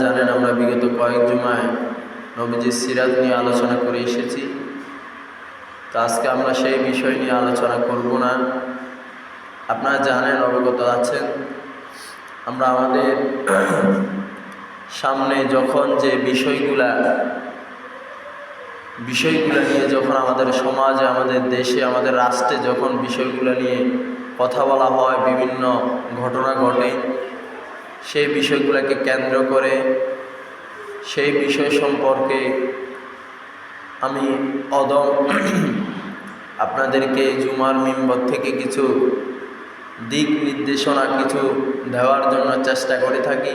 জানেন আমরা বিগত কয়েক জুমায় নবীজির সিরাত নিয়ে আলোচনা করে এসেছি। তো আজকে আমরা সেই বিষয় নিয়ে আলোচনা করব না। আপনারা জানেন, অবগত আছেন, আমরা আমাদের সামনে যখন যে বিষয়গুলা নিয়ে যখন আমাদের সমাজে, আমাদের দেশে, আমাদের রাষ্ট্রে যখন বিষয়গুলো নিয়ে কথা বলা হয়, বিভিন্ন ঘটনা ঘটে, সেই বিষয়গুলোকে কেন্দ্র করে সেই বিষয় সম্পর্কে আমি আপনাদেরকে জুমার মিম্বর থেকে কিছু দিক নির্দেশনা কিছু দেওয়ার জন্য চেষ্টা করে থাকি।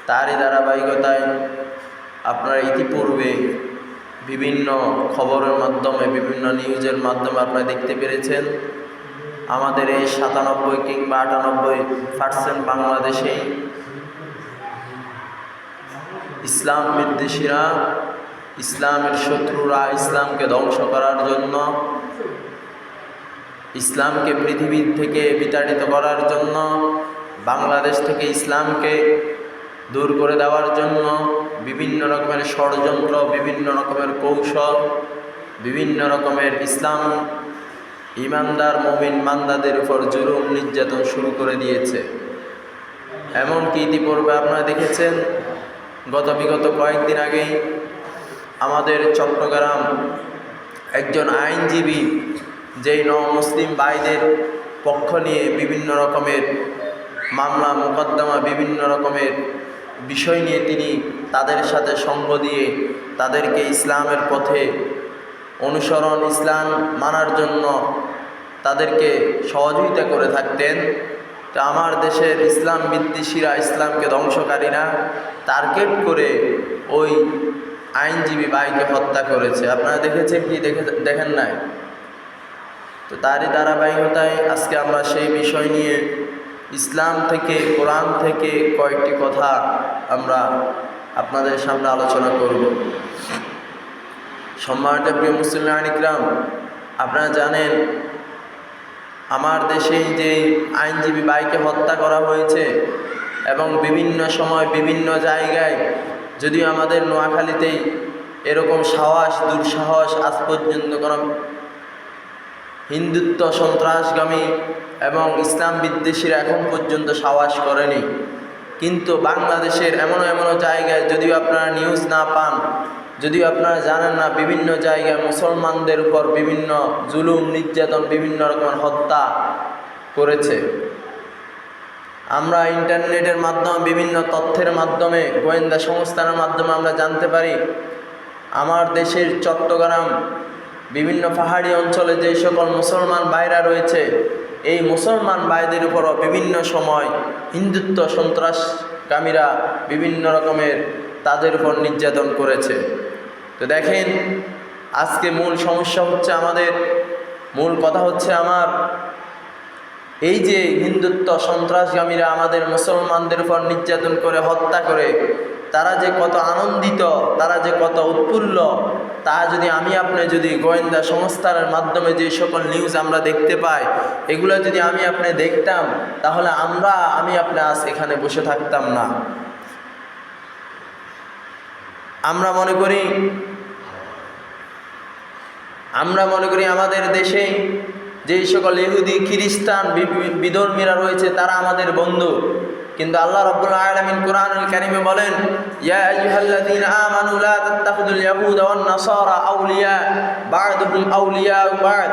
তারই ধারাবাহিকতায় আপনারা ইতিপূর্বে বিভিন্ন খবরের মাধ্যমে, বিভিন্ন নিউজের মাধ্যমে আপনারা দেখতে পেরেছেন আমাদের এই 97 কিংবা 98% বাংলাদেশেই ইসলাম বিদ্বেষীরা, ইসলামের শত্রুরা ইসলামকে ধ্বংস করার জন্য, ইসলামকে পৃথিবীর থেকে বিতাড়িত করার জন্য, বাংলাদেশ থেকে ইসলামকে দূর করে দেওয়ার জন্য বিভিন্ন রকমের ষড়যন্ত্র, বিভিন্ন রকমের কৌশল, বিভিন্ন রকমের ইসলাম ইমানদার মুমিন বান্দাদের উপর জুলুম নির্যাতন শুরু করে দিয়েছে। এমনকি ইতিপূর্বে আপনারা দেখেছেন বিগত কয়েকদিন আগেই আমাদের চট্টগ্রাম একজন আইনজীবী যেই মুসলিম ভাইদের পক্ষ নিয়ে বিভিন্ন রকমের মামলা মোকদ্দমা, বিভিন্ন রকমের বিষয় নিয়ে তিনি তাদের সাথে সঙ্গ দিয়ে তাদেরকে ইসলামের পথে অনুসরণ, ইসলাম মানার জন্য তাদেরকে সহযোগিতা করে থাকতেন। তো আমার দেশের ইসলাম বিদ্বেষীরা, ইসলামকে ধ্বংসকারীরা টার্গেট করে ওই আইনজীবী ভাইকে হত্যা করেছে। আপনারা দেখেছেন কি দেখেন নাই? তো তারই ধারাবাহিকতায় আজকে আমরা সেই বিষয় নিয়ে ইসলাম থেকে, কোরআন থেকে কয়েকটি কথা আমরা আপনাদের সামনে আলোচনা করব। সম্মানিত প্রিয় মুসলিম ইকরাম, আপনারা জানেন আমার দেশেই যে আইনজীবী ভাইকে হত্যা করা হয়েছে এবং বিভিন্ন সময় বিভিন্ন জায়গায়, যদিও আমাদের নোয়াখালীতেই এরকম দুঃসাহস আজ পর্যন্ত কোনো হিন্দুত্ব সন্ত্রাসগামী এবং ইসলাম বিদ্বেষীরা এখন পর্যন্ত সাহস করেনি, কিন্তু বাংলাদেশের এমন জায়গায়, যদিও আপনারা নিউজ না পান, যদিও আপনারা জানেন না, বিভিন্ন জায়গায় মুসলমানদের উপর বিভিন্ন জুলুম নির্যাতন, বিভিন্ন রকমের হত্যা করেছে। আমরা ইন্টারনেটের মাধ্যমে, বিভিন্ন তথ্যের মাধ্যমে, গোয়েন্দা সংস্থার মাধ্যমে আমরা জানতে পারি আমার দেশের চট্টগ্রাম বিভিন্ন পাহাড়ি অঞ্চলে যে সকল মুসলমান ভাইরা রয়েছে, এই মুসলমান ভাইদের উপরও বিভিন্ন সময় হিন্দুত্ব সন্ত্রাসকামীরা বিভিন্ন রকমের তাদের উপর নির্যাতন করেছে। তো দেখেন, আজকে মূল সমস্যা হচ্ছে, আমাদের মূল কথা হচ্ছে আমার এই যে হিন্দুত্ব সন্ত্রাসগামীরা আমাদের মুসলমানদের উপর নির্যাতন করে, হত্যা করে, তারা যে কত আনন্দিত, তারা যে কত উৎফুল্ল, তা যদি আপনি যদি গোয়েন্দা সংস্থার মাধ্যমে যে সকল নিউজ আমরা দেখতে পাই, এগুলো যদি আপনি দেখতাম, তাহলে আমি আপনি আজ এখানে বসে থাকতাম না। আমরা মনে করি আমাদের দেশে যেই সকল ইহুদি খ্রিস্টান বিধর্মীরা রয়েছে তারা আমাদের বন্ধু, কিন্তু আল্লাহ রাব্বুল আলামিন কোরআনুল কারীমে বলেন, ইয়া আইয়ুহাল্লাযীনা আমানু লা তাত্তাখিযুল ইয়াহুদা ওয়ান নাসারা আউলিয়া বা'দুহুম আউলিয়া বা'দ।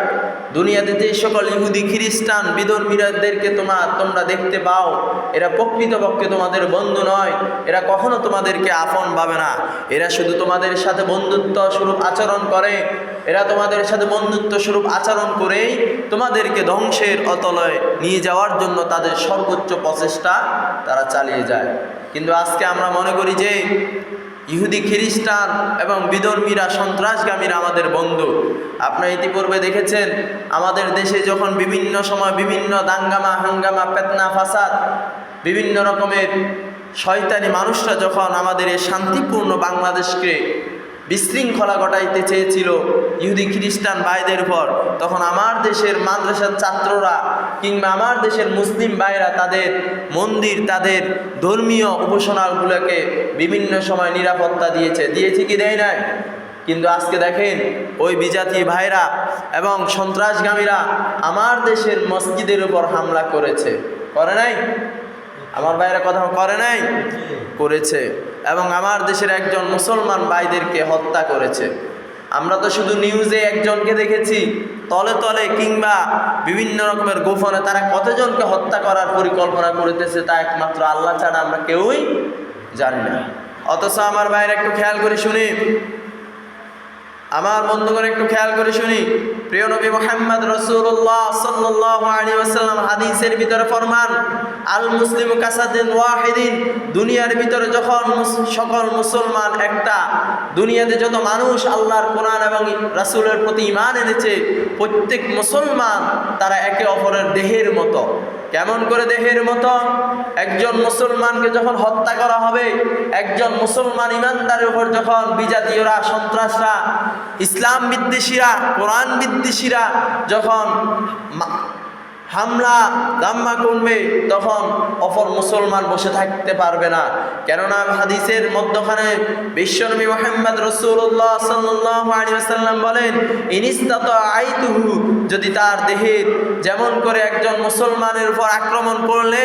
দুনিয়াতে যে সকল ইহুদি খ্রিস্টান বিধর্মীদেরকে তোমরা দেখতে পাও, এরা প্রকৃতপক্ষে তোমাদের বন্ধু নয়, এরা কখনো তোমাদেরকে আপন ভাবে না, এরা শুধু তোমাদের সাথে বন্ধুত্ব স্বরূপ আচরণ করে, এরা তোমাদের সাথে বন্ধুত্ব স্বরূপ আচরণ করেই তোমাদেরকে ধ্বংসের অতলে নিয়ে যাওয়ার জন্য তাদের সর্বোচ্চ প্রচেষ্টা তারা চালিয়ে যায়। কিন্তু আজকে আমরা মনে করি যে ইহুদি খ্রিস্টান এবং বিধর্মীরা, সন্ত্রাসগামীরা আমাদের বন্ধু। আপনারা ইতিপূর্বে দেখেছেন আমাদের দেশে যখন বিভিন্ন সময় বিভিন্ন দাঙ্গামা হাঙ্গামা, ফিতনা ফাসাদ, বিভিন্ন রকমের শয়তানি মানুষরা যখন আমাদের এই শান্তিপূর্ণ বাংলাদেশকে বিশৃঙ্খলা ঘটাইতে চেয়েছিল ইহুদি খ্রিস্টান ভাইদের উপর, তখন আমার দেশের মাদ্রাসার ছাত্ররা কিংবা আমার দেশের মুসলিম ভাইরা তাদের মন্দির, তাদের ধর্মীয় উপাসনাগুলোকে বিভিন্ন সময় নিরাপত্তা দিয়েছে কি দেয় নাই? কিন্তু আজকে দেখেন ওই বিজাতি ভাইরা এবং সন্ত্রাসগামীরা আমার দেশের মসজিদের উপর হামলা করেছে, করে নাই? আমার ভাইরা কথা করে নাই? করেছে। এবং আমার দেশের একজন মুসলমান ভাইদেরকে হত্যা করেছে। আমরা তো শুধু নিউজে একজনকে দেখেছি, তলে তলে কিংবা বিভিন্ন রকমের গোপনে তারা কতজনকে হত্যা করার পরিকল্পনা করতেছে তা একমাত্র আল্লাহ ছাড়া আমরা কেউই জানি না। অথচ আমার ভাইরা একটু খেয়াল করে শুনি, আমার বন্ধুগণ একটু খেয়াল করে শুনি, প্রিয় নবী মুহাম্মদ রাসূলুল্লাহ সাল্লাল্লাহু আলাইহি ওয়াসাল্লাম হাদিসের ভিতরে ফরমান, আল মুসলিমু কাসাদিন ওয়াহিদিন, দুনিয়ার ভিতরে যখন সকল মুসলমান একটা, দুনিয়াতে যত মানুষ আল্লাহর কোরআন এবং রাসূলের প্রতি ঈমান এনেছে, প্রত্যেক মুসলমান তারা একে অপরের দেহের মতো। কেমন করে দেহের মতো? একজন মুসলমানকে যখন হত্যা করা হবে, একজন মুসলমান ইমানদারের উপর যখন বিজাতীয়রা, সন্ত্রাসরা, ইসলাম বিদ্বেষীরা, কোরআন বিদ্বেষীরা যখন হামলা দাম্মা করবে, তখন অপর মুসলমান বসে থাকতে পারবে না। কেননা হাদিসের মধ্যখানে বিশ্বনবী মুহাম্মদ রাসূলুল্লাহ সাল্লাল্লাহু আলাইহি ওয়াসাল্লাম বলেন, ইনিস্তাতাআইতুহু, যদি তার দেহের যেমন করে একজন মুসলমানের উপর আক্রমণ করলে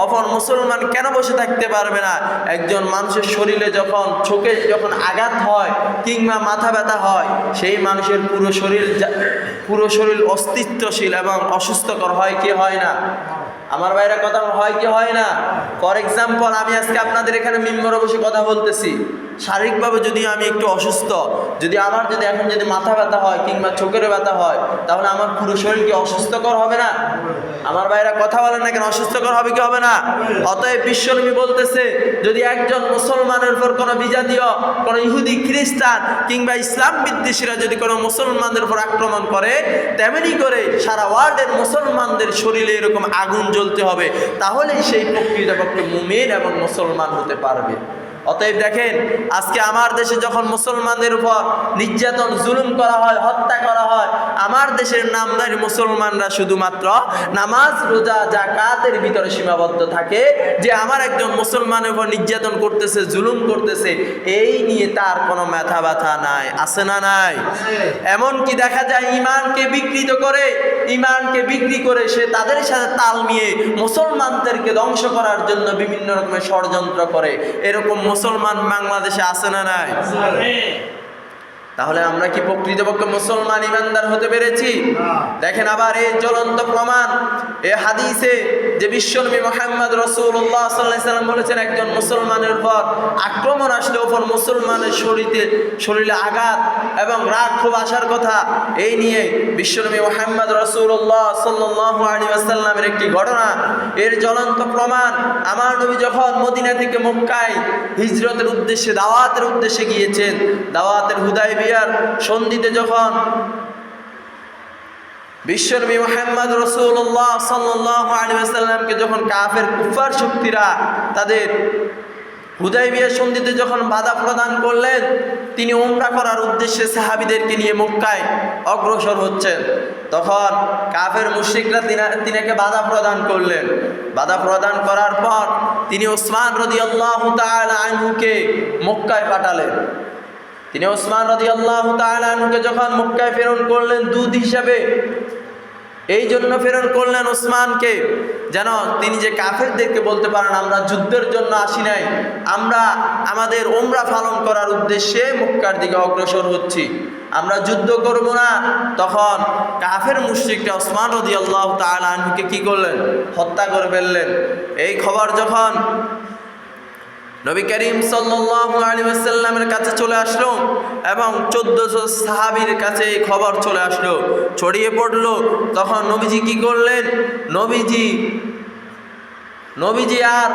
অপর মুসলমান কেন বসে থাকতে পারবে না? একজন মানুষের শরীরে যখন চোখে যখন আঘাত হয় কিংবা মাথা ব্যথা হয়, সেই মানুষের পুরো শরীর অস্তিত্বশীল এবং অসুস্থকর হয় কি হয় না? আমার ভাইরা কথা হয় কি হয় না? ফর এক্সাম্পল, আমি আজকে আপনাদের এখানে মিম্বরে বসে কথা বলতেছি, শারীরিকভাবে যদি আমি একটু অসুস্থ, যদি এখন যদি মাথা ব্যথা হয় কিংবা চোখের ব্যথা হয়, তাহলে আমার পুরো শরীর কি অসুস্থকর হবে না? আমার ভাইরা কথা বলেন না কেন? অসুস্থকর হবে কি হবে না? অতএব বিশ্বনবী বলতেছে, যদি একজন মুসলমানের উপর কোনো বিজাতীয়, কোনো ইহুদি, খ্রিস্টান কিংবা ইসলাম বিদ্বেষীরা যদি কোনো মুসলমানদের উপর আক্রমণ করে, তেমনি করে সারা ওয়ার্ল্ডের মুসলমানদের শরীরে এরকম আগুন জ্বলতে হবে, তাহলেই সেই প্রকৃতপক্ষে মুমিন এবং মুসলমান হতে পারবে। অতএব দেখেন, আজকে আমার দেশে যখন মুসলমানদের উপর নির্যাতন, জুলুম করা হয়, হত্যা করা হয়, আমার দেশের নামদারি মুসলমানরা শুধুমাত্র নামাজ, রোজা, যাকাতের ভিতরে সীমাবদ্ধ থাকে, যে আমার একজন মুসলমানের উপর নির্যাতন করতেছে, জুলুম করতেছে, এই নিয়ে তার কোনো মাথা ব্যথা নাই। আছে না নাই? এমনকি দেখা যায় ইমানকে বিক্রি করে সে তাদের সাথে তাল মিলিয়ে মুসলমানদেরকে ধ্বংস করার জন্য বিভিন্ন রকমের ষড়যন্ত্র করে। এরকম মুসলমান বাংলাদেশে আছে না নাই? তাহলে আমরা কি প্রকৃতপক্ষে মুসলমান ইমানদার হতে পেরেছি? দেখেন আবার এই জ্বলন্ত প্রমাণ এই হাদিসে, যে বিশ্বনবী মুহাম্মদ রাসূলুল্লাহ সাল্লাল্লাহু আলাইহি ওয়াসাল্লাম বলেছেন, একজন মুসলমানের উপর আক্রমণ আসলে ওপর মুসলমানের শরীরে আঘাত এবং রাগ খুব আসার কথা, এই নিয়ে বিশ্বনবী মুহাম্মদ রাসূলুল্লাহ সাল্লাল্লাহু আলাইহি ওয়াসাল্লামের একটি ঘটনা, এর জ্বলন্ত প্রমাণ। আমার নবী যখন মদিনা থেকে মক্কায় হিজরতের উদ্দেশ্যে, দাওয়াতের উদ্দেশ্যে গিয়েছেন, দাওয়াতের হুদায়বিয়ার সন্ধিতে যখন বিশ্বনবী মুহাম্মদ রাসূলুল্লাহ সাল্লাল্লাহু আলাইহি ওয়াসাল্লামকে যখন কাফের কুফার শক্তিরা তাদের হুদায়বিয়া সন্ধিতে যখন বাধা প্রদান করলেন, তিনি উমরা করার উদ্দেশ্যে সাহাবীদেরকে নিয়ে মক্কায় অগ্রসর হচ্ছেন, তখন কাফের মুশরিকরা তিনাকে বাধা প্রদান করলেন। বাধা প্রদান করার পর তিনি ওসমান রাদিয়াল্লাহু তাআলা আনহুকে মক্কায় পাঠালেন। তিনি ওসমান রাদিয়াল্লাহু তাআলা আনহুকে যখন মক্কায় প্রেরণ করলেন দূত হিসাবে, এই জন্য প্রেরণ করলেন ওসমানকে, যেন তিনি যে কাফেরদেরকে বলতে পারেন, আমরা যুদ্ধের জন্য আসি নাই, আমরা আমাদের উমরা পালন করার উদ্দেশ্যে মক্কার দিকে অগ্রসর হচ্ছি, আমরা যুদ্ধ করব না। তখন কাফের মুশরিকরা ওসমান রাদিয়াল্লাহু তাআলা আনহুকে কি করলেন? হত্যা করে ফেললেন। এই খবর যখন নবী করিম সাল্লাল্লাহু আলাইহি ওয়াসাল্লামের কাছে চলে আসলো এবং 1400 সাহাবীর কাছে এই খবর চলে আসলো, ছড়িয়ে পড়লো, তখন নবীজি কি করলেন? নবীজি আর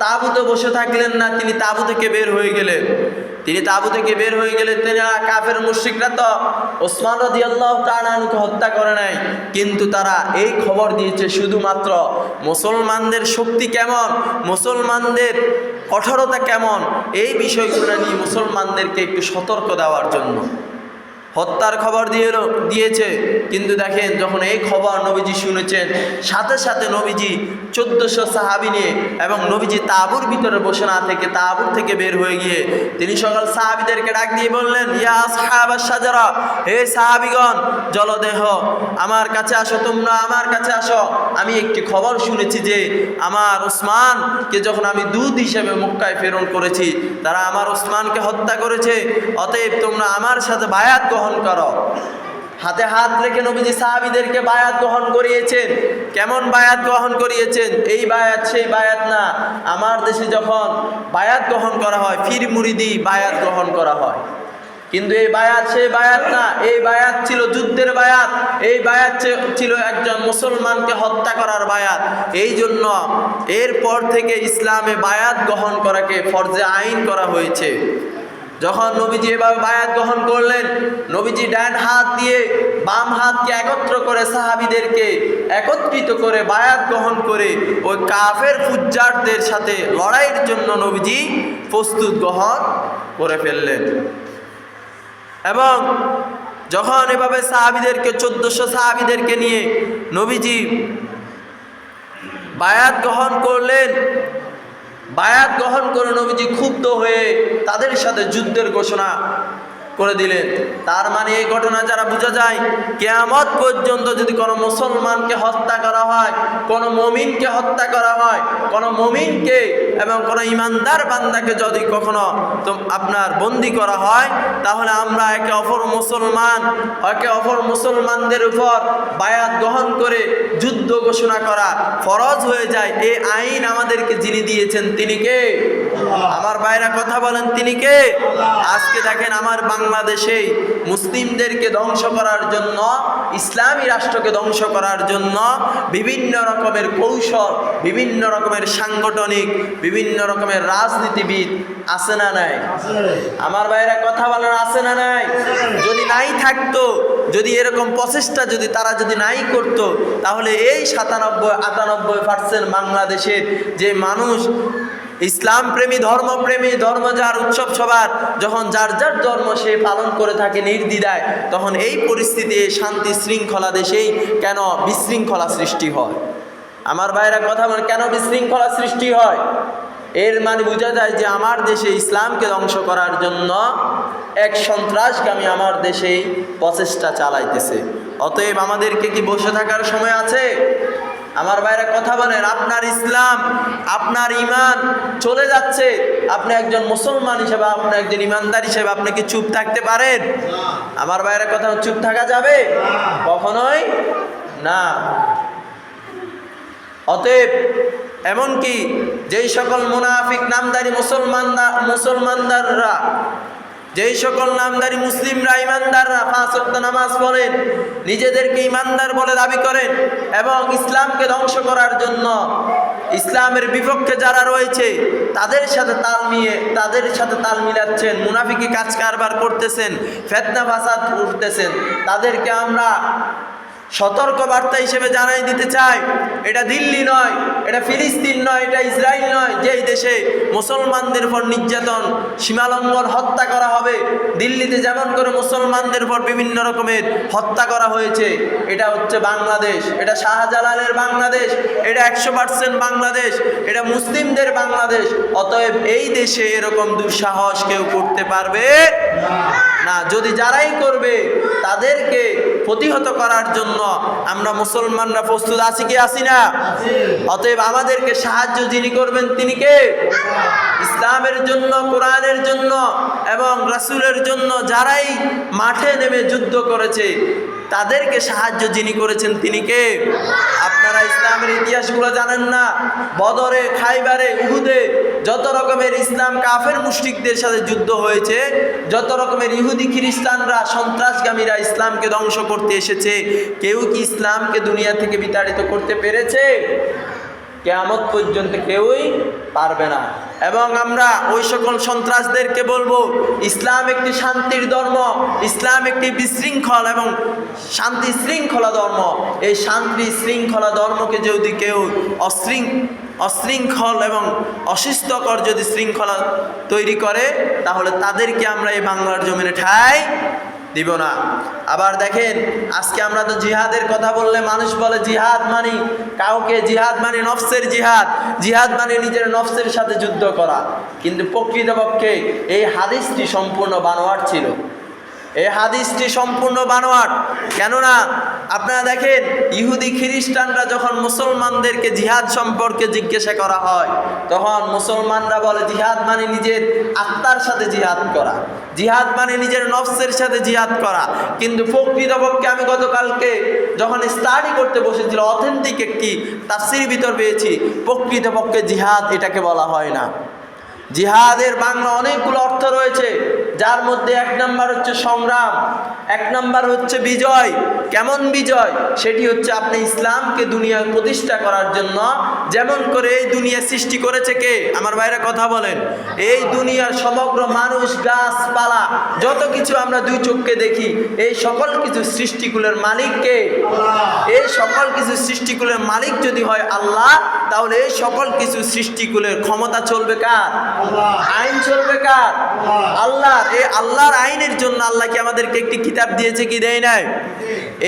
তাঁবুতে বসে থাকলেন না, তিনি তাঁবু থেকে বের হয়ে গেলেন। তিনি কাফের মুশরিকরা তো ওসমান রাদিয়াল্লাহু তাআলা আনহুকে হত্যা করে নাই, কিন্তু তারা এই খবর দিয়েছে শুধুমাত্র মুসলমানদের শক্তি কেমন, মুসলমানদের কঠোরতা কেমন, এই বিষয়গুলো নিয়ে মুসলমানদেরকে একটু সতর্ক দেওয়ার জন্য। হত্যার খবর দিয়েছে। কিন্তু দেখেন, যখন এই খবর নবীজি শুনেছেন, সাথে সাথে নবীজি 1400 সাহাবী নিয়ে এবং নবীজি তাঁবুর ভিতরে বসে না থেকে তাঁবুর থেকে বের হয়ে গিয়ে তিনি সকল সাহাবীদেরকে ডাক দিয়ে বললেন, ইয়া আসহাবাস শাজারা, হে সাহাবীগণ জলদেহ, আমার কাছে আসো, তোমরা আমার কাছে আসো। আমি একটি খবর শুনেছি যে আমার ওসমানকে যখন আমি দূত হিসেবে মক্কায় প্রেরণ করেছি, তারা আমার ওসমানকে হত্যা করেছে। অতএব তোমরা আমার সাথে বায়াত গ্রহণ করো। হাতে হাত রেখে নবীজি সাহাবীদেরকে বায়াত গ্রহণ করিয়েছেন। কেমন বায়াত গ্রহণ করিয়েছেন? এই বায়াত সেই বায়াত না। আমার দেশে যখন বায়াত গ্রহণ করা হয়, ফির মুরিদি বায়াত গ্রহণ করা হয়, কিন্তু এই বায়াত সেই বায়াত না। এই বায়াত ছিল যুদ্ধের বায়াত। এই বায়াত ছিল একজন মুসলমানকে হত্যা করার বায়াত। এই জন্য এরপর থেকে ইসলামে বায়াত গ্রহণ করাকে ফরজে আইন করা হয়েছে। যখন নবীজি এভাবে বায়াত গ্রহণ করলেন, নবীজি ডান হাত দিয়ে বাম হাতকে একত্র করে সাহাবীদেরকে একত্রিত করে বায়াত গ্রহণ করে ওই কাফের ফুজ্জারদের সাথে লড়াইয়ের জন্য নবীজি প্রস্তুত গ্রহণ করে ফেললেন। এবং যখন এভাবে সাহাবীদেরকে 1400 সাহাবীদেরকে নিয়ে নবীজি বায়াত গ্রহণ করলেন, বায়াত গ্রহণ করে নবীজি ক্ষুব্ধ হয়ে তাদের সাথে যুদ্ধের ঘোষণা করে দিলেন। তার মানে এই ঘটনা যারা বোঝা যায়, কিয়ামত পর্যন্ত যদি কোনো মুসলমানকে হত্যা করা হয়, কোনো মুমিনকে হত্যা করা হয়, কোনো মুমিনকে এবং কোনো ইমানদার বান্দাকে যদি কখনো আপনার বন্দী করা হয়, তাহলে আমরা একে অপর মুসলমানদের উপর বায়াত গ্রহণ করে যুদ্ধ ঘোষণা করা ফরজ হয়ে যায়। এই আইন আমাদেরকে যিনি দিয়েছেন তিনি কে? আমার ভাইরা কথা বলেন, তিনি কে? আজকে দেখেন, আমার বাংলাদেশে মুসলিমদেরকে ধ্বংস করার জন্য, ইসলামী রাষ্ট্রকে ধ্বংস করার জন্য বিভিন্ন রকমের কৌশল, বিভিন্ন রকমের সাংগঠনিক, বিভিন্ন রকমের রাজনীতিবিদ আছে না নাই? আমার ভাইরা কথা বলেন, আছে না নাই? যদি নাই থাকতো, যদি এরকম প্রচেষ্টা তারা যদি নাই করতো, তাহলে এই 97-98% বাংলাদেশের যে মানুষ ইসলাম প্রেমী, ধর্ম যার উৎসব সবার, যখন যার যার ধর্ম সে পালন করে থাকে নির্দ্বিধায়, তখন এই পরিস্থিতি শান্তি শৃঙ্খলা দেশেই কেন বিশৃঙ্খলা সৃষ্টি হয়? আমার ভাইরা কথা বলে, কেন বিশৃঙ্খলা সৃষ্টি হয়? এর মানে বোঝা যায় যে আমার দেশে ইসলামকে ধ্বংস করার জন্য এক সন্ত্রাসগামী আমার দেশেই প্রচেষ্টা চালাইতেছে। অতএব আমাদেরকে কি বসে থাকার সময় আছে? আমার ভাইরা কথা বলেন, আপনার ইসলাম, আপনার ঈমান চলে যাচ্ছে, আপনি একজন মুসলমান হিসেবে, আপনি একজন ঈমানদার হিসেবে আপনি কি চুপ থাকতে পারেন? আমার ভাইরা কথা, চুপ থাকা যাবে? কখনোই না। অতএব এমনকি যেই সকল মুনাফিক নামদারি মুসলমানদাররা, যেই সকল নামদারি মুসলিমরা, ইমানদাররা 5 ওয়াক্ত নামাজ পড়েন, নিজেদেরকে ইমানদার বলে দাবি করেন এবং ইসলামকে ধ্বংস করার জন্য ইসলামের বিপক্ষে যারা রয়েছে তাদের সাথে তাল মিলাচ্ছেন, মুনাফিকি কাজ কারবার করতেছেন, ফিতনা ফাসাদ করতেছেন, তাদেরকে আমরা সতর্ক বার্তা হিসেবে জানাই দিতে চাই, এটা দিল্লি নয়, এটা ফিলিস্তিন নয়, এটা ইসরায়েল নয়, যেই দেশে মুসলমানদের উপর নির্যাতন, সীমালঙ্ঘন, হত্যা করা হবে। দিল্লিতে যেমন করে মুসলমানদের উপর বিভিন্ন রকমের হত্যা করা হয়েছে, এটা হচ্ছে বাংলাদেশ, এটা শাহজালালের বাংলাদেশ, এটা 100% বাংলাদেশ, এটা মুসলিমদের বাংলাদেশ। অতএব এই দেশে এরকম দুঃসাহস কেউ করতে পারবে না। যদি যারাই করবে তাদেরকে প্রতিহত করার জন্য আমরা মুসলমানরা প্রস্তুত আছি কি আছি না? অতএব আমাদেরকে সাহায্য যিনি করবেন তিনি কে? ইসলামের জন্য, কোরআনের জন্য এবং রাসূলের জন্য যারাই মাঠে নেমে যুদ্ধ করেছে তাদেরকে সাহায্য যিনি করেছেন তিনি কে? আপনারা ইসলামের ইতিহাসগুলো জানেন না? বদরে, খাইবারে, উহুদে যত রকমের ইসলাম কাফের মুশরিকদের সাথে যুদ্ধ হয়েছে, যত রকমের ইহুদি খ্রিস্টানরা, সন্ত্রাসগামীরা ইসলামকে ধ্বংস করতে এসেছে, কেউ কি ইসলামকে দুনিয়া থেকে বিতাড়িত করতে পেরেছে? কিয়ামত পর্যন্ত কেউই পারবে না। এবং আমরা ওই সকল সন্ত্রাসদেরকে বলবো, ইসলাম একটি শান্তির ধর্ম, ইসলাম একটি বিশৃঙ্খল এবং শান্তি শৃঙ্খলা ধর্ম। এই শান্তি শৃঙ্খলা ধর্মকে যদি কেউ অশৃঙ্খল এবং অসুস্থকর যদি শৃঙ্খলা তৈরি করে, তাহলে তাদেরকে আমরা এই বাংলার জমিনে ঠাঁই দিব না। আবার দেখেন, আজকে আমরা তো জিহাদের কথা বললে মানুষ বলে জিহাদ মানে কাউকে, জিহাদ মানে নফসের জিহাদ, জিহাদ মানে নিজের নফসের সাথে যুদ্ধ করা। কিন্তু প্রকৃতপক্ষে এই হাদিসটি সম্পূর্ণ বানোয়াট ছিল। এই হাদিসটি সম্পূর্ণ বানোয়াট। কেননা আপনারা দেখেন, ইহুদি খ্রিস্টানরা যখন মুসলমানদেরকে জিহাদ সম্পর্কে জিজ্ঞাসা করা হয়, তখন মুসলমানরা বলে জিহাদ মানে নিজের আত্মার সাথে জিহাদ করা, জিহাদ মানে নিজের নফসের সাথে জিহাদ করা। কিন্তু প্রকৃতপক্ষে আমি গতকালকে যখন স্টাডি করতে বসেছিল, অথেন্টিক একটি তাফসীর ভিতর পেয়েছি, প্রকৃতপক্ষে জিহাদ এটাকে বলা হয় না। জিহাদের বাংলা অনেকগুলো অর্থ রয়েছে, যার মধ্যে 1 নাম্বার হচ্ছে সংগ্রাম, 1 নাম্বার হচ্ছে বিজয়। কেমন বিজয়? সেটি হচ্ছে আপনি ইসলামকে দুনিয়ায় প্রতিষ্ঠা করার জন্য, যেমন করে এই দুনিয়া সৃষ্টি করেছে কে? আমার ভাইরা কথা বলেন। এই দুনিয়ার সমগ্র মানুষ, গাছপালা, যত কিছু আমরা 2 চোখকে দেখি, এই সকল কিছু সৃষ্টিকুলের মালিক কে? এই সকল কিছু সৃষ্টিকুলের মালিক যদি হয় আল্লাহ, তাহলে এই সকল কিছু সৃষ্টিকুলের ক্ষমতা চলবে কার? আইন চলবে কার? আল্লাহর। এই আল্লাহর আইনের জন্য আল্লাহ কি আমাদেরকে একটি কিতাব দিয়েছে কি দেয় নাই?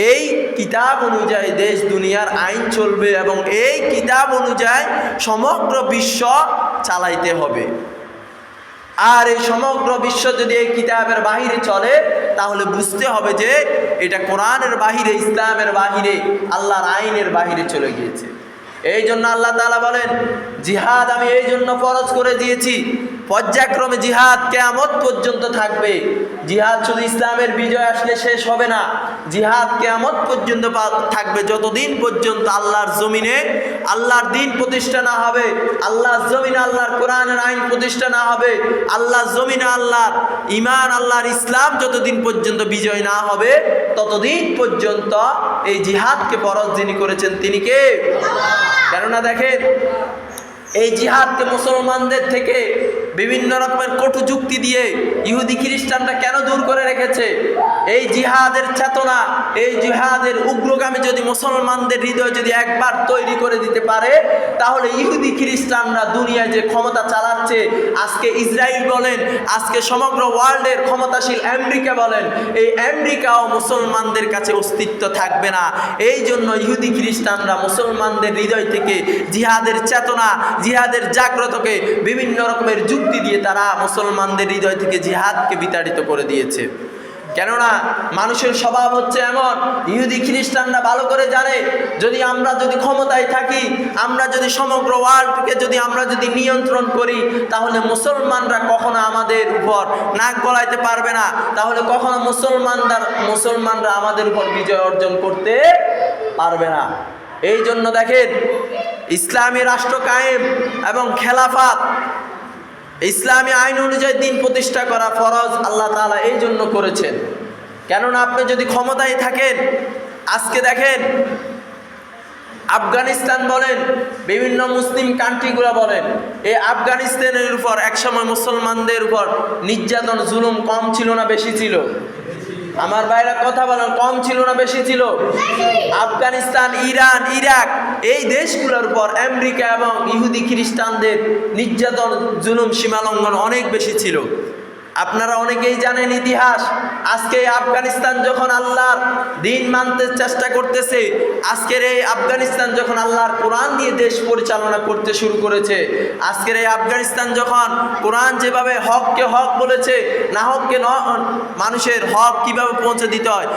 এই কিতাব অনুযায়ী দেশ দুনিয়ার আইন চলবে এবং এই কিতাব অনুযায়ী সমগ্র বিশ্ব চালাইতে হবে। আর এই সমগ্র বিশ্ব যদি এই কিতাবের বাহিরে চলে, তাহলে বুঝতে হবে যে এটা কোরআনের বাহিরে, ইসলামের বাহিরে, আল্লাহর আইনের বাহিরে চলে গিয়েছে। এই জন্য আল্লাহ তাআলা বলেন, জিহাদ আমি এই জন্য ফরজ করে দিয়েছি, পর্যায়ক্রমে জিহাদ কিয়ামত পর্যন্ত থাকবে। জিহাদ শুধু ইসলামের বিজয় আসলে শেষ হবে না, জিহাদ কিয়ামত পর্যন্ত থাকবে, যতদিন পর্যন্ত আল্লাহর জমিনে আল্লাহর দ্বীন প্রতিষ্ঠা না হবে, আল্লাহর জমিনে আল্লাহর কোরআনের আইন প্রতিষ্ঠা না হবে, আল্লাহর জমিনে আল্লাহর ঈমান, আল্লাহর ইসলাম যতদিন পর্যন্ত বিজয় না হবে, ততদিন পর্যন্ত এই জিহাদকে ফরজ যিনি করেছেন তিনি কে? কেননা দেখেন, এই জিহাদকে মুসলমানদের থেকে বিভিন্ন রকমের কটু যুক্তি দিয়ে ইহুদি খ্রিস্টানরা কেন দূর করে রেখেছে? এই জিহাদের চেতনা, এই জিহাদের উগ্রগামী যদি মুসলমানদের হৃদয় যদি একবার তৈরি করে দিতে পারে, তাহলে ইহুদি খ্রিস্টানরা দুনিয়ায় যে ক্ষমতা চালাচ্ছে, আজকে ইসরায়েল বলেন, আজকে সমগ্র ওয়ার্ল্ডের ক্ষমতাশীল আমেরিকা বলেন, এই আমেরিকাও মুসলমানদের কাছে অস্তিত্ব থাকবে না। এই জন্য ইহুদি খ্রিস্টানরা মুসলমানদের হৃদয় থেকে জিহাদের চেতনা, জিহাদের জাগ্রতকে বিভিন্ন রকমের যুক্তি দিয়ে তারা মুসলমানদের হৃদয় থেকে জিহাদকে বিতাড়িত করে দিয়েছে। কেননা মানুষের স্বভাব হচ্ছে এমন, ইহুদি খ্রিস্টানরা ভালো করে জানে, আমরা যদি ক্ষমতায় থাকি, আমরা যদি সমগ্র ওয়ার্ল্ডকে আমরা যদি নিয়ন্ত্রণ করি, তাহলে মুসলমানরা কখনো আমাদের উপর নাক গলাইতে পারবে না, তাহলে কখনো মুসলমানরা আমাদের উপর বিজয় অর্জন করতে পারবে না। এই জন্য দেখেন, ইসলামী রাষ্ট্র কায়েম এবং খেলাফত, ইসলামী আইন অনুযায়ী দিন প্রতিষ্ঠা করা ফরজ আল্লাহ তাআলা এই জন্য করেছেন। কেননা আপনি যদি ক্ষমতায় থাকেন, আজকে দেখেন আফগানিস্তান বলেন, বিভিন্ন মুসলিম কান্ট্রিগুলো বলেন, এই আফগানিস্তানের উপর একসময় মুসলমানদের উপর নির্যাতন জুলুম কম ছিল না বেশি ছিল? আমার ভাইরা কথা বলেন, কম ছিল না বেশি ছিল? আফগানিস্তান, ইরান, ইরাক, এই দেশগুলোর উপর আমেরিকা এবং ইহুদি খ্রিস্টানদের নির্যাতন জুলুম সীমালঙ্ঘন অনেক বেশি ছিল। আপনারা অনেকেই জানেন ইতিহাস, আজকে আফগানিস্তান যখন আল্লাহর দিন মানতে চেষ্টা করতেছে, আজকের এই আফগানিস্তান যখন আল্লাহর কোরআন দিয়ে দেশ পরিচালনা করতে শুরু করেছে, আজকের এই আফগানিস্তান যখন কোরআন যেভাবে হককে হক বলেছে, না হককে মানুষের হক কিভাবে পৌঁছে দিতে হয়,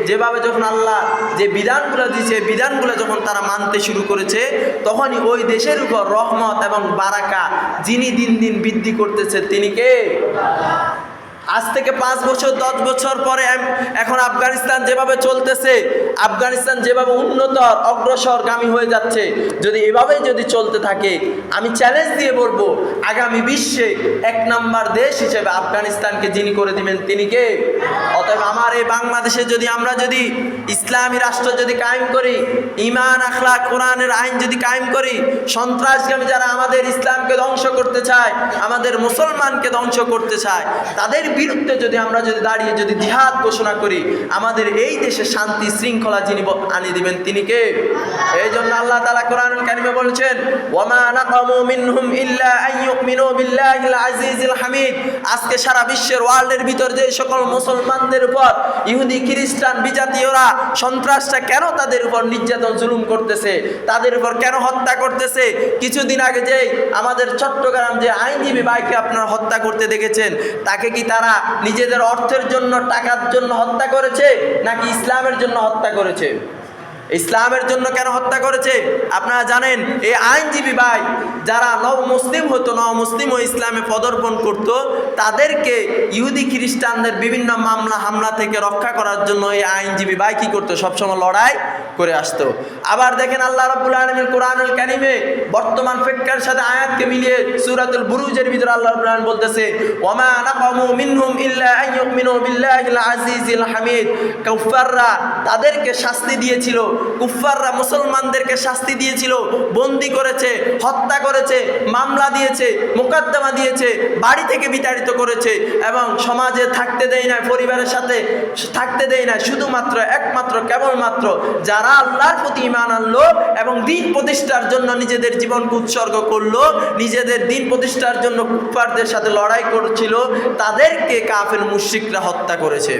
যেভাবে যখন আল্লাহ যে বিধানগুলো দিয়েছে, বিধানগুলো যখন তারা মানতে শুরু করেছে, তখনই ওই দেশের উপর রহমত এবং বারাকা যিনি দিন দিন বৃদ্ধি করতেছে তিনি কে? আজ থেকে 5 বছর 10 বছর পরে এখন আফগানিস্তান যেভাবে চলতেছে, আফগানিস্তান যেভাবে উন্নত অগ্রসরগামী হয়ে যাচ্ছে, যদি এভাবেই যদি চলতে থাকে, আমি চ্যালেঞ্জ দিয়ে বলবো আগামী বিশ্বে 1 নাম্বার দেশ হিসেবে আফগানিস্তানকে যিনি করে দিবেন তিনি কে? অতএব আমার এই বাংলাদেশে আমরা যদি ইসলামী রাষ্ট্র যদি কায়েম করি, ঈমান আখলাক কোরআনের আইন যদি কায়েম করি, সন্ত্রাসগামী যারা আমাদের ইসলামকে ধ্বংস করতে চায়, আমাদের মুসলমানকে ধ্বংস করতে চায়, তাদের বিরুদ্ধে যদি আমরা দাঁড়িয়ে জিহাদ ঘোষণা করি, আমাদের এই দেশে শান্তি শৃঙ্খলা যিনি আনিয়ে দিবেন তিনি কে? এই জন্য আল্লাহ তাআলা কোরআনুল কারীমে বলছেন, ওয়ামা নাকামু মিনহুম ইল্লা আন ইউমিনু বিল্লাহিল আজিজিল হামিদ। আজকে সারা বিশ্বের ওয়ার্ল্ডের ভিতর যে সকল মুসলমানদের উপর ইহুদি খ্রিস্টান বিজাতীয়রা সন্ত্রাসটা কেন তাদের উপর নির্যাতন জুলুম করতেছে, তাদের উপর কেন হত্যা করতেছে? কিছুদিন আগে যে আমাদের চট্টগ্রাম যে আইনজীবী ভাইকে আপনারা হত্যা করতে দেখেছেন, তাকে কি তারা নিজেদের অর্থের জন্য, টাকার জন্য হত্যা করেছে, নাকি ইসলামের জন্য হত্যা করেছে? ইসলামের জন্য কেন হত্যা করেছে? আপনারা জানেন, এই আইনজীবী ভাই যারা মুসলিম হতো, মুসলিম ও ইসলামে পদার্পণ করত, তাদেরকে ইহুদি খ্রিস্টানদের বিভিন্ন মামলা হামলা থেকে রক্ষা করার জন্য এই আইনজীবী ভাই কি করতো? সবসময় লড়াই করে আসতো। আবার দেখেন আল্লাহ রাব্বুল আলামিন কোরআনুল কারীমে বর্তমান ফিকহের সাথে আয়াতকে মিলিয়ে সূরাতুল বুরুজের ভিতরে আল্লাহ রাব্বুল আলামিন বলতেছে, ওয়ামা নাকামু মিনহুম ইল্লা আন ইউমিনু বিল্লাহিল আজিজিল হামিদ। কুফাররা তাদেরকে শাস্তি দিয়েছিল, কুফাররা মুসলমানদেরকে শাস্তি দিয়েছিল, বন্দী করেছে, হত্যা করেছে, মামলা দিয়েছে, মোকদ্দমা দিয়েছে, বাড়ি থেকে বিতাড়িত করেছে এবং সমাজে থাকতে দেয় না, পরিবারের সাথে থাকতে দেয় না। শুধুমাত্র একমাত্র কেবলমাত্র যারা আল্লাহর প্রতি ঈমান আনলো এবং দ্বীন প্রতিষ্ঠার জন্য নিজেদের জীবনকে উৎসর্গ করলো, নিজেদের দ্বীন প্রতিষ্ঠার জন্য কুফারদের সাথে লড়াই করছিল, তাদেরকে কাফের মুশরিকরা হত্যা করেছে।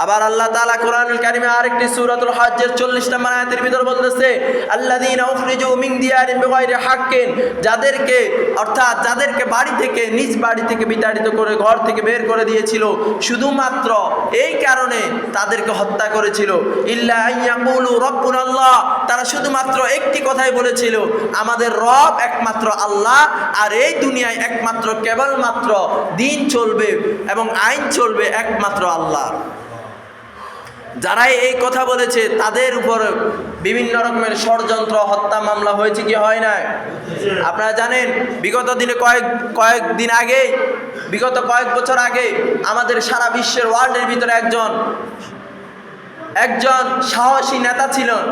আবার আল্লাহ তাআলা কোরআনুল কারীমে আরেকটি সূরাতুল হজ্জের 40 নম্বর আয়াতের ভিতর বলতেছে, আল্লাযীনা উখরিজু মিন দিয়ারিহিম বিগাইরি হাক্কিন। যাদেরকে অর্থাৎ যাদেরকে বাড়ি থেকে, নিজ বাড়ি থেকে বিতাড়িত করে ঘর থেকে বের করে দিয়েছিল, শুধুমাত্র এই কারণে তাদেরকে হত্যা করেছিল। ইল্লা আন ইয়াকুলু রাব্বুনাল্লাহ। তারা শুধুমাত্র একটি কথাই বলেছিল, আমাদের রব একমাত্র আল্লাহ, আর এই দুনিয়ায় একমাত্র কেবলমাত্র দিন চলবে এবং আইন চলবে একমাত্র আল্লাহ। যারাই এই কথা বলেছে তাদের উপর বিভিন্ন রকমের ষড়যন্ত্র, হত্যা মামলা হয়েছে কি হয় না? আপনারা জানেন, বিগত দিনে কয়েকদিন আগে, বিগত কয়েক বছর আগে আমাদের সারা বিশ্বের ওয়ার্ল্ডের ভিতরে একজন সাহসী নেতা ছিলেন,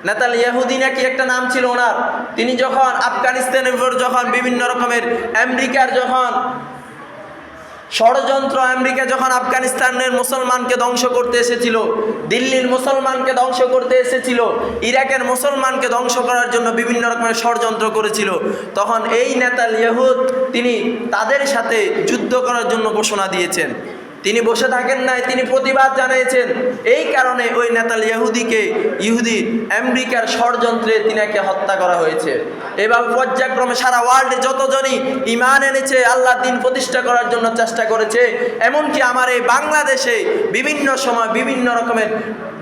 নেতাল ইহুদি নাকি একটা নাম ছিল ওনার। তিনি যখন আফগানিস্তানের উপর যখন বিভিন্ন রকমের আমেরিকার যখন ষড়যন্ত্র, আমেরিকা যখন আফগানিস্তানের মুসলমানকে ধ্বংস করতে এসেছিল, দিল্লির মুসলমানকে ধ্বংস করতে এসেছিল, ইরাকের মুসলমানকে ধ্বংস করার জন্য বিভিন্ন রকমের ষড়যন্ত্র করেছিল, তখন এই নেতাল ইহুদ তিনি তাদের সাথে যুদ্ধ করার জন্য ঘোষণা দিয়েছেন। তিনি বসে থাকেন নাই, তিনি প্রতিবাদ জানিয়েছেন। এই কারণে ওই নেতাল ইহুদি আমেরিকার ষড়যন্ত্রে তিনাকে হত্যা করা হয়েছে। এভাবে পর্যায়ক্রমে সারা ওয়ার্ল্ডে যতজনই ঈমান এনেছে, আল্লাহর দ্বীন প্রতিষ্ঠা করার জন্য চেষ্টা করেছে, এমনকি আমার এই বাংলাদেশে বিভিন্ন সময় বিভিন্ন রকমের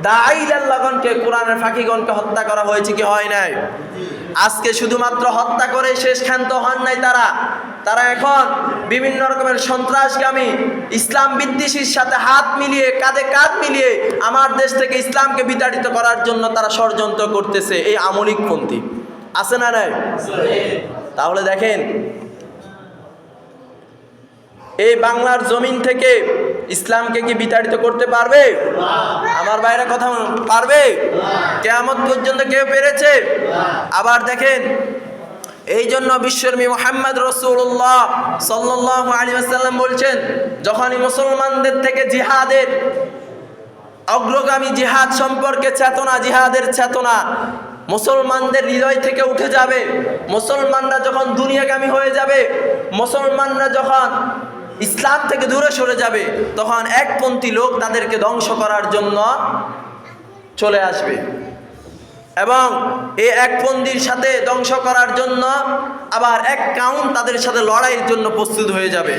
দাঈ-ইলাল্লাহগণকে, কোরআনের ফাঁকিগণকে হত্যা করা হয়েছে কি হয় নাই? আজকে শুধুমাত্র হত্যা করে শেষ ক্ষান্ত হন নাই তারা এখন বিভিন্ন রকমের সন্ত্রাসগামী ইসলাম বিদ্বেষীর সাথে হাত মিলিয়ে, কাঁধে কাঁধ মিলিয়ে আমার দেশ থেকে ইসলামকে বিতাড়িত করার জন্য তারা ষড়যন্ত্র করতেছে। এই আমলিকপন্থী আছে না নাই? তাহলে দেখেন, এই বাংলার জমিন থেকে ইসলামকে কি বিতাড়িত করতে পারবে? আমার বাইরে কথা পারবে? কিয়ামত পর্যন্ত কেউ পেরেছে? আবার দেখেন, এই জন্য বিশ্বনবী মুহাম্মদ রাসূলুল্লাহ সাল্লাল্লাহু আলাইহি ওয়াসাল্লাম বলছেন, যখনই মুসলমানদের থেকে জিহাদের অগ্রগামী, জিহাদ সম্পর্কে চেতনা, জিহাদের চেতনা মুসলমানদের হৃদয় থেকে উঠে যাবে, মুসলমানরা যখন দুনিয়াগামী হয়ে যাবে, মুসলমানরা যখন ইসলাম থেকে দূরে সরে যাবে, তখন একপন্থী লোক তাদেরকে ধ্বংস করার জন্য চলে আসবে এবং এই একপন্থীর সাথে ধ্বংস করার জন্য আবার এক কাউন্ট তাদের সাথে লড়াইয়ের জন্য প্রস্তুত হয়ে যাবে।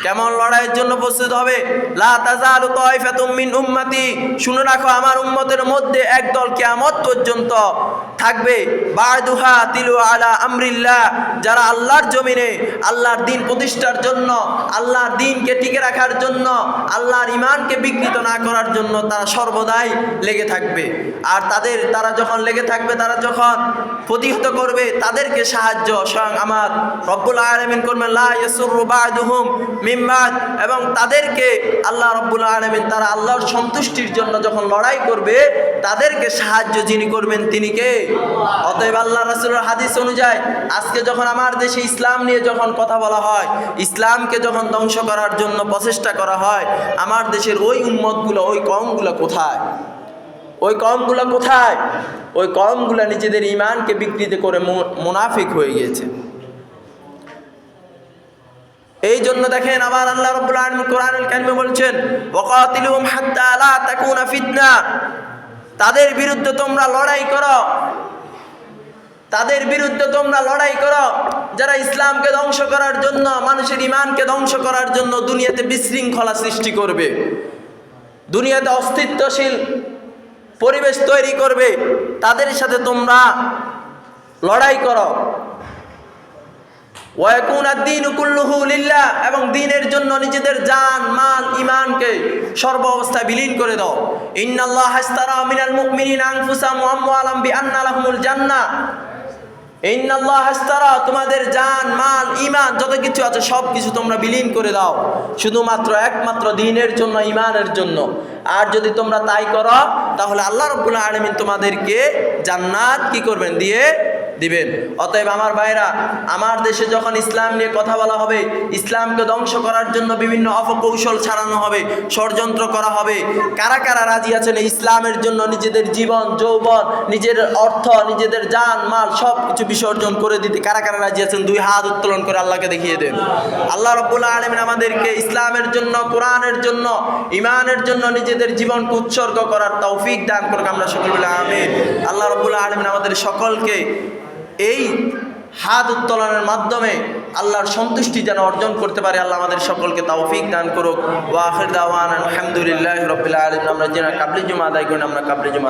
কেমন লড়াইয়ের জন্য প্রস্তুত হবে? লা তাযালু তায়ফাতুম মিন উম্মতি, শুনে রাখো আমার উম্মতের মধ্যে একদল কিয়ামত পর্যন্ত থাকবে, বা'দুহা তিলু আলা আমরিল্লাহ, যারা আল্লাহর জমিনে আল্লাহর দ্বীন প্রতিষ্ঠার জন্য, আল্লাহর দ্বীনকে টিকে রাখার জন্য, আল্লাহর ঈমানকে বিকৃত না করার জন্য তারা সর্বদাই লেগে থাকবে। আর তারা যখন লেগে থাকবে, তারা যখন প্রতিহত করবে, তাদেরকে সাহায্য স্বয়ং আমার রব্বুল আলামিন করবেন। লা ইয়াসুরু বা'দুহুম মিন বা'দ, এবং তাদেরকে আল্লাহ রব্বুল আলামিন তারা আল্লাহর সন্তুষ্টির জন্য যখন লড়াই করবে, তাদেরকে সাহায্য যিনি করবেন তিনি কে? অতএব আল্লাহ রাসূলের হাদিস অনুযায়ী আজকে যখন আমার দেশে ইসলাম নিয়ে যখন কথা বলা হয়, ইসলামকে যখন ধ্বংস করার জন্য প্রচেষ্টা করা হয়, আমার দেশের ওই উম্মতগুলো, ওই কওমগুলো কোথায়? ওই কওমগুলো কোথায়? ওই কওমগুলো নিজেদের ঈমানকে বিকৃত করে মুনাফিক হয়ে গিয়েছে। এই জন্য দেখেন আবার আল্লাহ রাব্বুল আলামিন কোরআনুল কারীমে বলছেন, ওয়াকাতিলুহুম হাত্তা লা তাকুনা ফিতনা, তাদের বিরুদ্ধে তোমরা লড়াই করো, তাদের বিরুদ্ধে তোমরা লড়াই করো যারা ইসলামকে ধ্বংস করার জন্য, মানুষের ঈমানকে ধ্বংস করার জন্য দুনিয়াতে বিশৃঙ্খলা সৃষ্টি করবে, দুনিয়াতে অস্তিত্বশীল পরিবেশ তৈরি করবে, তাদের সাথে তোমরা লড়াই করো। ওয়ায়াকুনা দ্বীনু কুল্লুহু লিল্লাহ, এবং দ্বীনের জন্য নিজেদের জান মাল ঈমানকে সর্ব অবস্থায় বিলীন করে দাও। ইন্নাল্লাহা ইশতারা মিনাল মুমিনিনা আনফুসাহুম ওয়া আমওয়ালাহুম বিআন্না লাহুমুল জান্নাহ, ইন্নাল্লাহা ইশতারা, তোমাদের জান মাল ঈমান যত কিছু আছে সব কিছু তোমরা বিলীন করে দাও শুধুমাত্র একমাত্র দ্বীনের জন্য, ঈমানের জন্য। আর যদি তোমরা তাই করো তাহলে আল্লাহ রাব্বুল আলামিন তোমাদেরকে জান্নাত কি করবেন? দিয়ে দিবেন। অতএব আমার ভাইরা, আমার দেশে যখন ইসলাম নিয়ে কথা বলা হবে, ইসলামকে ধ্বংস করার জন্য বিভিন্ন অপকৌশল ছাড়ানো হবে, ষড়যন্ত্র করা হবে, কারা কারা রাজি আছেন ইসলামের জন্য নিজেদের জীবন যৌবন, নিজের অর্থ, নিজেদের জান মাল সব কিছু বিসর্জন করে দিতে কারা কারা রাজি আছেন? দুই হাত উত্তোলন করে আল্লাহকে দেখিয়ে দেন। আল্লাহ রাব্বুল আলামিন আমাদেরকে ইসলামের জন্য, কোরআনের জন্য, ঈমানের জন্য নিজেদের জীবনকে উৎসর্গ করার তৌফিক দান করুক। আমরা সকলে বলি আমিন। আল্লাহ রাব্বুল আলামিন আমাদের সকলকে এই হাত উত্তোলনের মাধ্যমে আল্লাহর সন্তুষ্টি যেন অর্জন করতে পারে, আল্লাহ আমাদের সকলকে তৌফিক দান করুক। ওয়া আখির দাওয়ানা আলহামদুলিল্লাহি রাব্বিল আলামিন। আমরা যেন কাবলি জুমা আদায় করি, আমরা কাবলি জুমা